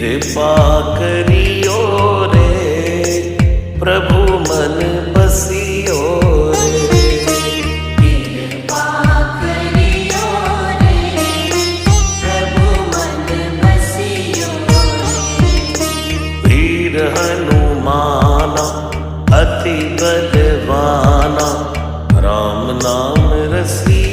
कृपा करियो रे प्रभु मन बसियो रे। कृपा करियो रे प्रभु मन बसियो रे। वीर हनुमाना अति बलवाना राम नाम रसिया